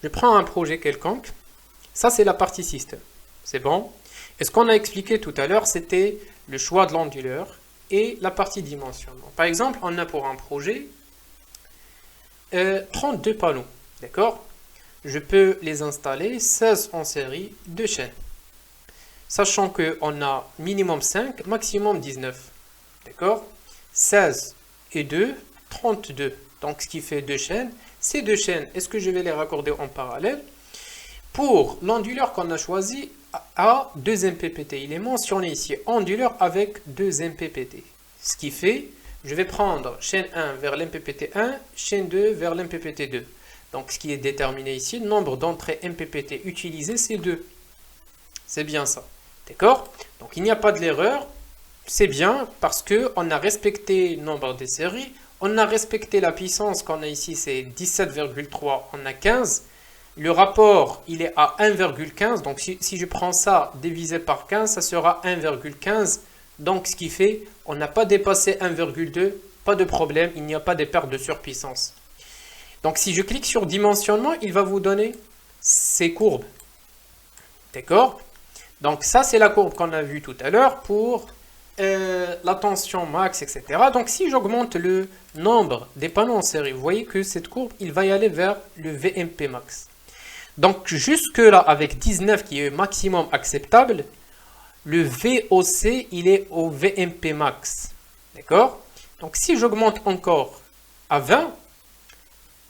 je prends un projet quelconque. Ça, c'est la partie système. C'est bon? Et ce qu'on a expliqué tout à l'heure, c'était le choix de l'onduleur et la partie dimensionnement. Par exemple, on a pour un projet 32 panneaux. D'accord? Je peux les installer 16 en série, 2 chaînes. Sachant qu'on a minimum 5, maximum 19. D'accord? 16 et 2, 32. Donc, ce qui fait 2 chaînes. Ces 2 chaînes, est-ce que je vais les raccorder en parallèle? Pour l'onduleur qu'on a choisi, à 2 MPPT. Il est mentionné ici, onduleur avec 2 MPPT. Ce qui fait, je vais prendre chaîne 1 vers l'MPPT 1, chaîne 2 vers l'MPPT 2. Donc, ce qui est déterminé ici, le nombre d'entrées MPPT utilisées, c'est 2. C'est bien ça. D'accord? Donc, il n'y a pas de l'erreur. C'est bien parce qu'on a respecté le nombre des séries. On a respecté la puissance qu'on a ici, c'est 17,3. On a 15. Le rapport, il est à 1,15. Donc, si je prends ça divisé par 15, ça sera 1,15. Donc, ce qui fait, on n'a pas dépassé 1,2. Pas de problème, il n'y a pas de perte de surpuissance. Donc, si je clique sur dimensionnement, il va vous donner ces courbes. D'accord? Donc, ça, c'est la courbe qu'on a vue tout à l'heure pour la tension max, etc. Donc, si j'augmente le nombre des panneaux en série, vous voyez que cette courbe, il va y aller vers le VMP max. Donc, jusque-là, avec 19 qui est maximum acceptable, le VOC, il est au VMP max. D'accord? Donc, si j'augmente encore à 20,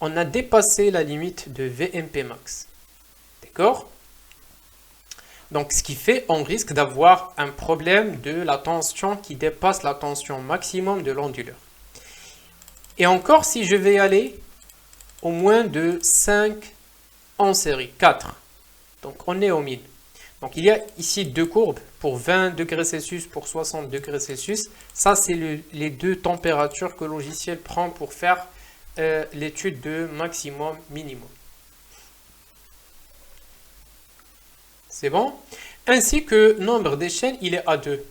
on a dépassé la limite de VMP max. D'accord? Donc, ce qui fait, on risque d'avoir un problème de la tension qui dépasse la tension maximum de l'onduleur. Et encore, si je vais aller au moins de 5 en série, 4. Donc, on est au 1000. Donc, il y a ici 2 courbes pour 20 degrés Celsius, pour 60 degrés Celsius. Ça, c'est les 2 températures que le logiciel prend pour faire l'étude de maximum, minimum. C'est bon? Ainsi que nombre des chaînes, il est à 2.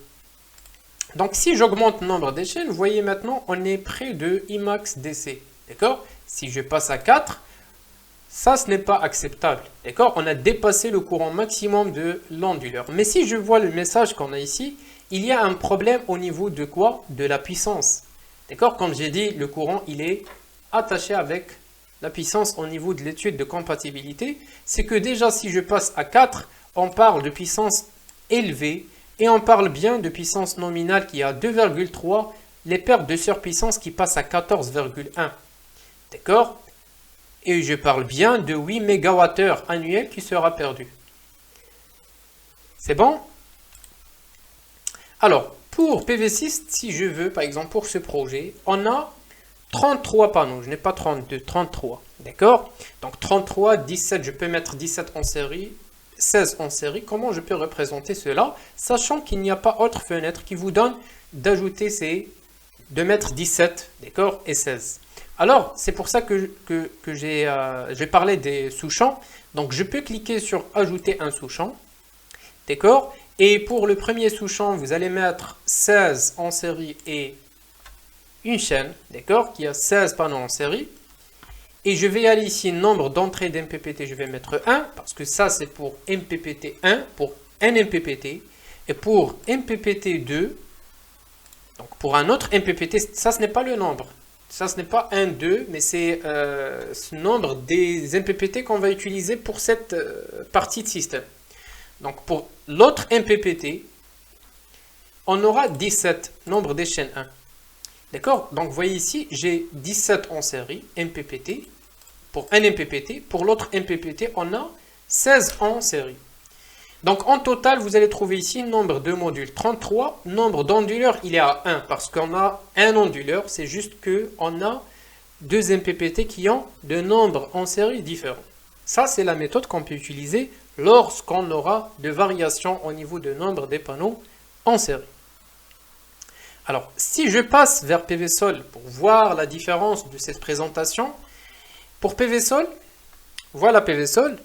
Donc, si j'augmente le nombre des chaînes, vous voyez maintenant, on est près de Imax DC. D'accord? Si je passe à 4, ça, ce n'est pas acceptable. D'accord? On a dépassé le courant maximum de l'onduleur. Mais si je vois le message qu'on a ici, il y a un problème au niveau de quoi? De la puissance. D'accord? Comme j'ai dit, le courant, il est attaché avec la puissance au niveau de l'étude de compatibilité. C'est que déjà, si je passe à 4, on parle de puissance élevée et on parle bien de puissance nominale qui est à 2,3, les pertes de surpuissance qui passent à 14,1. D'accord? Et je parle bien de 8 MWh annuels qui sera perdu. C'est bon? Alors, pour PV6, si je veux, par exemple, pour ce projet, on a 33 panneaux. Je n'ai pas 32, 33. D'accord? Donc, 33, 17, je peux mettre 17 en série, 16 en série. Comment je peux représenter cela? Sachant qu'il n'y a pas autre fenêtre qui vous donne d'ajouter de mettre 17, d'accord, et 16. Alors, c'est pour ça que j'ai parlé des sous-champs. Donc, je peux cliquer sur ajouter un sous-champ, d'accord? Et pour le premier sous-champ, vous allez mettre 16 en série et une chaîne, d'accord, qui a 16 panneaux en série. Et je vais aller ici, nombre d'entrées d'MPPT, je vais mettre 1, parce que ça, c'est pour MPPT 1, pour un MPPT. Et pour MPPT 2, donc pour un autre MPPT, ça, ce n'est pas le nombre. Ça, ce n'est pas 1, 2, mais c'est ce nombre des MPPT qu'on va utiliser pour cette partie de système. Donc, pour l'autre MPPT, on aura 17, nombre des chaînes 1. D'accord? Donc, vous voyez ici, j'ai 17 en série, MPPT, pour un MPPT. Pour l'autre MPPT, on a 16 en série. Donc, en total, vous allez trouver ici nombre de modules 33. Nombre d'onduleurs, il est à 1 parce qu'on a un onduleur. C'est juste qu'on a 2 MPPT qui ont de nombres en série différents. Ça, c'est la méthode qu'on peut utiliser lorsqu'on aura de variations au niveau de nombre des panneaux en série. Alors, si je passe vers PVSol pour voir la différence de cette présentation, pour PVSol, voilà PVSol.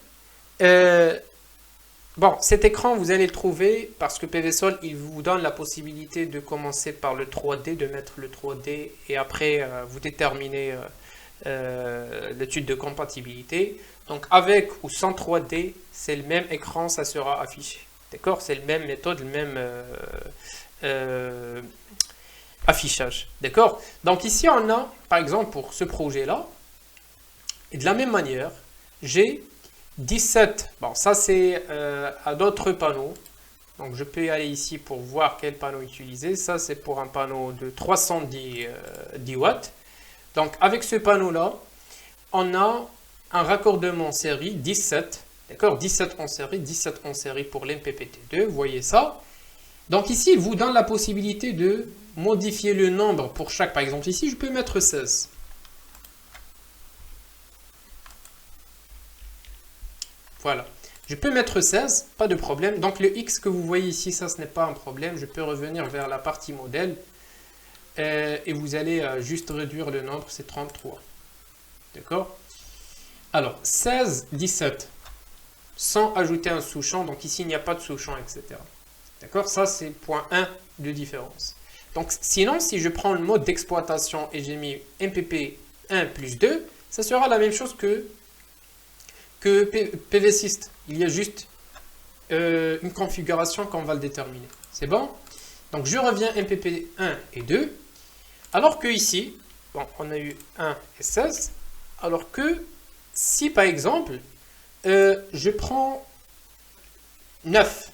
Bon, cet écran, vous allez le trouver parce que PVSol, il vous donne la possibilité de commencer par le 3D, de mettre le 3D et après, vous déterminez l'étude de compatibilité. Donc avec ou sans 3D, c'est le même écran, ça sera affiché. D'accord? C'est la même méthode, le même affichage. D'accord? Donc ici, on a, par exemple, pour ce projet-là, et de la même manière, j'ai 17. Bon, ça c'est à d'autres panneaux. Donc je peux y aller ici pour voir quel panneau utiliser. Ça c'est pour un panneau de 310 10 watts. Donc avec ce panneau-là, on a un raccordement série 17. D'accord? 17 en série pour l'MPPT2. Vous voyez ça? Donc ici, il vous donne la possibilité de modifier le nombre pour chaque. Par exemple, ici, je peux mettre 16. Voilà. Je peux mettre 16, pas de problème. Donc le X que vous voyez ici, ça, ce n'est pas un problème. Je peux revenir vers la partie modèle. Et vous allez juste réduire le nombre, c'est 33. D'accord? Alors, 16, 17. Sans ajouter un sous-champ. Donc ici, il n'y a pas de sous-champ, etc. D'accord? Ça, c'est point 1 de différence. Donc sinon, si je prends le mode d'exploitation et j'ai mis MPP 1 plus 2, ça sera la même chose que PV6. Il y a juste une configuration qu'on va le déterminer. C'est bon? Donc je reviens MPP 1 et 2. Alors que ici, bon, on a eu 1 et 16. Alors que si par exemple, je prends 9.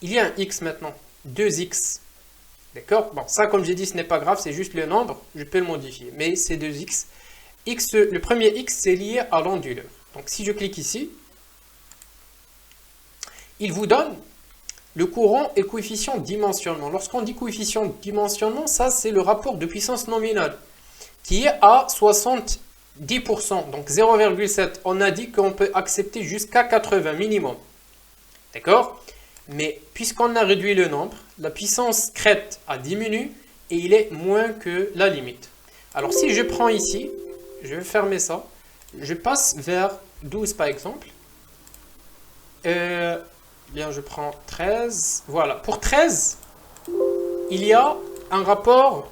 Il y a un X maintenant. 2X. D'accord? Bon, ça comme j'ai dit, ce n'est pas grave. C'est juste le nombre. Je peux le modifier. Mais c'est 2X. Le premier X, c'est lié à l'onduleur. Donc si je clique ici, il vous donne le courant et coefficient de dimensionnement. Lorsqu'on dit coefficient de dimensionnement, ça c'est le rapport de puissance nominale qui est à 70%, donc 0,7. On a dit qu'on peut accepter jusqu'à 80 minimum. D'accord? Mais puisqu'on a réduit le nombre, la puissance crête a diminué et il est moins que la limite. Alors si je prends ici, je vais fermer ça. Je passe vers 12 par exemple. Bien, je prends 13. Voilà. Pour 13, il y a un rapport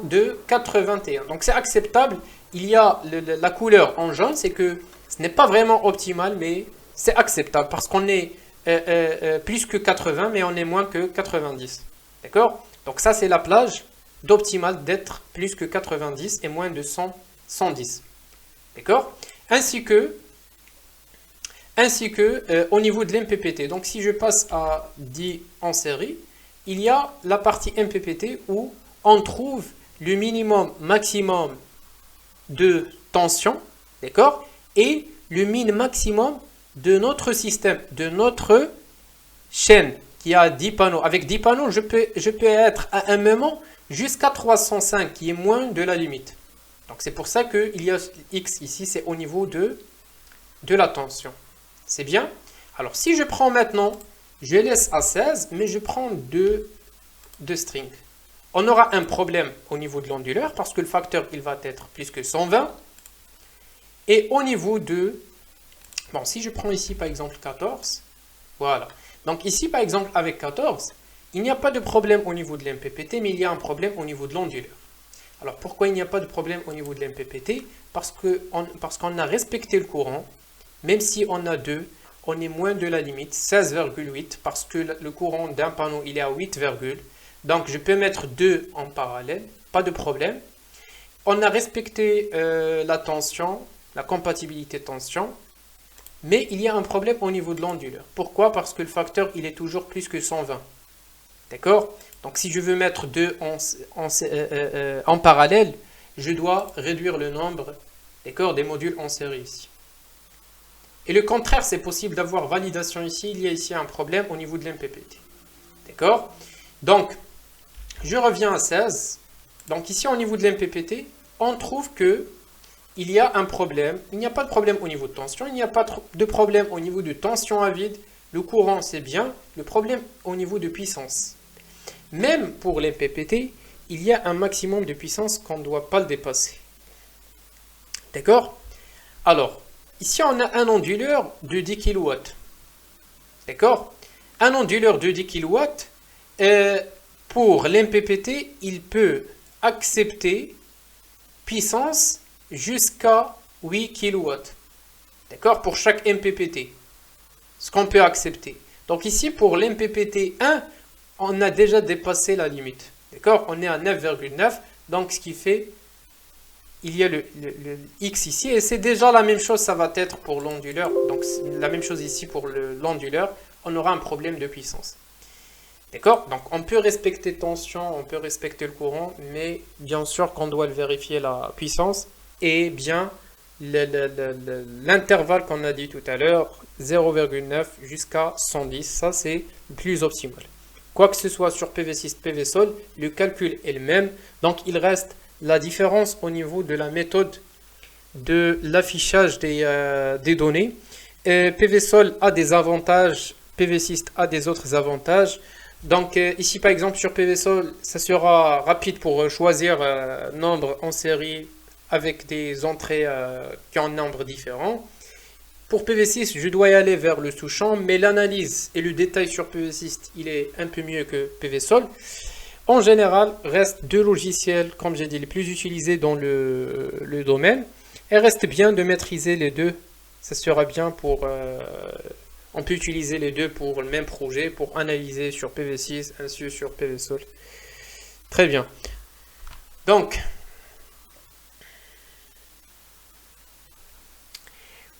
de 81. Donc c'est acceptable. Il y a la couleur en jaune. C'est que ce n'est pas vraiment optimal, mais c'est acceptable. Parce qu'on est plus que 80, mais on est moins que 90. D'accord? Donc ça, c'est la plage d'optimal d'être plus que 90 et moins de 110. D'accord? Ainsi que au niveau de l'MPPT. Donc si je passe à 10 en série, il y a la partie MPPT où on trouve le minimum maximum de tension, d'accord, et le min maximum de notre système, de notre chaîne qui a 10 panneaux. Avec 10 panneaux, je peux être à un moment jusqu'à 305, qui est moins de la limite. Donc c'est pour ça qu'il y a X ici, c'est au niveau de la tension. C'est bien? Alors, si je prends maintenant, je laisse à 16, mais je prends deux strings. On aura un problème au niveau de l'onduleur parce que le facteur, il va être plus que 120. Et au niveau de... Bon, si je prends ici, par exemple, 14, voilà. Donc ici, par exemple, avec 14, il n'y a pas de problème au niveau de l'MPPT, mais il y a un problème au niveau de l'onduleur. Alors, pourquoi il n'y a pas de problème au niveau de l'MPPT? Parce qu'on a respecté le courant. Même si on a 2, on est moins de la limite, 16,8, parce que le courant d'un panneau, il est à 8, donc je peux mettre 2 en parallèle, pas de problème. On a respecté la tension, la compatibilité tension, mais il y a un problème au niveau de l'onduleur. Pourquoi? Parce que le facteur, il est toujours plus que 120. D'accord? Donc si je veux mettre 2 en parallèle, je dois réduire le nombre, d'accord, des modules en série ici. Et le contraire, c'est possible d'avoir validation ici. Il y a ici un problème au niveau de l'MPPT. D'accord? Donc, je reviens à 16. Donc ici, au niveau de l'MPPT, on trouve que il y a un problème. Il n'y a pas de problème au niveau de tension. Il n'y a pas de problème au niveau de tension à vide. Le courant, c'est bien. Le problème au niveau de puissance. Même pour l'MPPT, il y a un maximum de puissance qu'on ne doit pas le dépasser. D'accord? Alors, ici, on a un onduleur de 10 kW. D'accord? Un onduleur de 10 kW, pour l'MPPT, il peut accepter puissance jusqu'à 8 kW. D'accord? Pour chaque MPPT. Ce qu'on peut accepter. Donc ici, pour l'MPPT 1, on a déjà dépassé la limite. D'accord? On est à 9,9. Donc ce qui fait, il y a le X ici. Et c'est déjà la même chose, ça va être pour l'onduleur. Donc la même chose ici pour l'onduleur. On aura un problème de puissance. D'accord? Donc on peut respecter tension, on peut respecter le courant, mais bien sûr qu'on doit vérifier la puissance et bien l'intervalle qu'on a dit tout à l'heure, 0,9 jusqu'à 110, ça c'est le plus optimal. Quoi que ce soit sur PV6, PV-Sol, le calcul est le même, donc il reste la différence au niveau de la méthode de l'affichage des données. PV-Sol a des avantages, PV6 a des autres avantages. Donc ici par exemple sur PV-Sol, ça sera rapide pour choisir nombre en série avec des entrées qui ont un nombre différent. Pour PV6, je dois y aller vers le sous-champ, mais l'analyse et le détail sur PV6, il est un peu mieux que PV-Sol. En général, reste deux logiciels, comme j'ai dit, les plus utilisés dans le domaine. Et reste bien de maîtriser les deux. Ça sera bien pour... on peut utiliser les deux pour le même projet, pour analyser sur PV6 ainsi que sur PV-Sol. Très bien. Donc,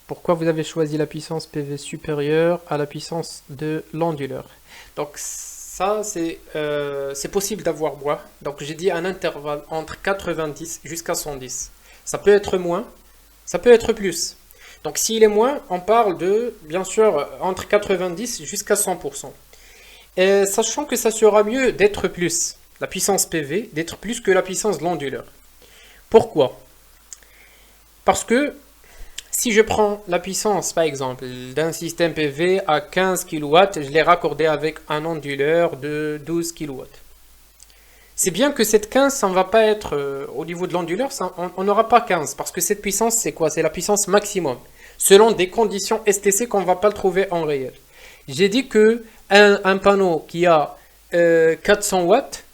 pourquoi vous avez choisi la puissance PV supérieure à la puissance de l'onduleur? Donc, ça, c'est possible d'avoir moins. Donc, j'ai dit un intervalle entre 90 jusqu'à 110. Ça peut être moins, ça peut être plus. Donc s'il est moins, on parle de, bien sûr, entre 90 jusqu'à 100%. Et sachant que ça sera mieux d'être plus, la puissance PV, d'être plus que la puissance de l'onduleur. Pourquoi? Parce que si je prends la puissance, par exemple, d'un système PV à 15 kW, je l'ai raccordé avec un onduleur de 12 kW. C'est bien que cette 15, ça ne va pas être au niveau de l'onduleur, on n'aura pas 15, parce que cette puissance, c'est quoi? C'est la puissance maximum, selon des conditions STC qu'on ne va pas le trouver en réel. J'ai dit que un panneau qui a 400 watts,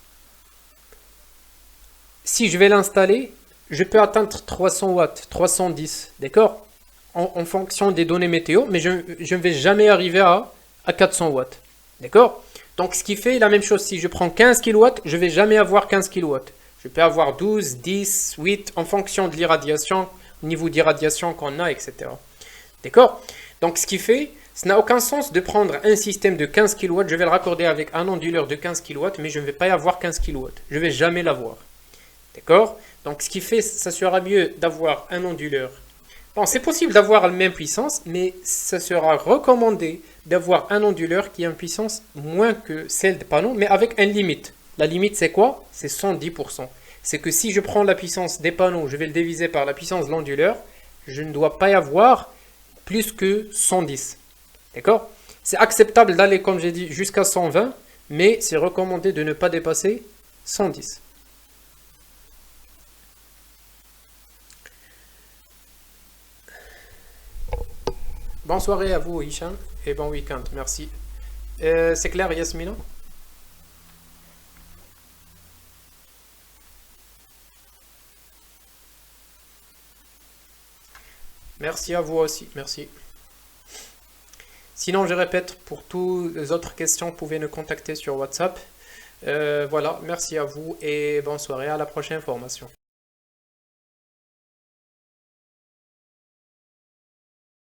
si je vais l'installer, je peux atteindre 300 watts, 310, d'accord? En fonction des données météo, mais je ne vais jamais arriver à 400 watts, d'accord? Donc, ce qui fait la même chose, si je prends 15 kW, je ne vais jamais avoir 15 kW. Je peux avoir 12, 10, 8, en fonction de l'irradiation, au niveau d'irradiation qu'on a, etc. D'accord? Donc, ce qui fait, ça n'a aucun sens de prendre un système de 15 kW, je vais le raccorder avec un onduleur de 15 kW, mais je ne vais pas y avoir 15 kW. Je ne vais jamais l'avoir. D'accord? Donc, ce qui fait, ça sera mieux d'avoir un onduleur. Bon, c'est possible d'avoir la même puissance, mais ça sera recommandé d'avoir un onduleur qui a une puissance moins que celle des panneaux, mais avec une limite. La limite, c'est quoi? C'est 110%. C'est que si je prends la puissance des panneaux, je vais le diviser par la puissance de l'onduleur, je ne dois pas y avoir plus que 110. D'accord? C'est acceptable d'aller, comme j'ai dit, jusqu'à 120, mais c'est recommandé de ne pas dépasser 110. Bonne soirée à vous, Hicham, et bon week-end. Merci. C'est clair, Yasmina? Merci à vous aussi. Merci. Sinon, je répète, pour toutes les autres questions, vous pouvez nous contacter sur WhatsApp. Voilà, merci à vous et bonne soirée. À la prochaine formation.